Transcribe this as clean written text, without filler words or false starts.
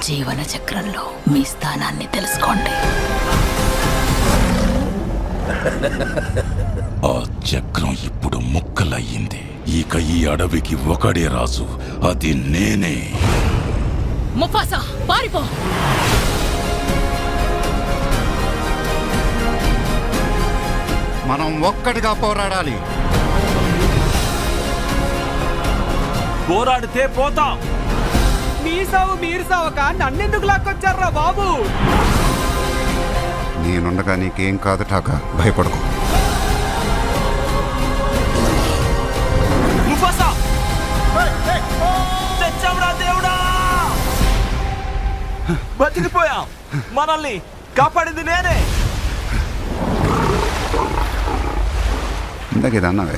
జీవన చక్రంలో మీ స్థానాన్ని తెలుసుకోండి. ఆ చక్రం ఇప్పుడు ముక్కలయ్యింది. ఇక ఈ అడవికి ఒకడే రాజు, అది నేనే. ముఫాసా, పారిపో! మనం ఒక్కటిగా పోరాడాలి. పోరాడితే పోతాం. మీ సావు మీరు సావక నన్నెందుకు లాక్కొచ్చారా బాబు? నేనుండగా నీకేం కాదు ఠాకా, భయపడకు. ముఫాసా! తెచ్చావురా దేవుడా! బతికిపోయాం. మనల్ని కాపాడింది నేనే. ఇందాక ఇది అన్నావే.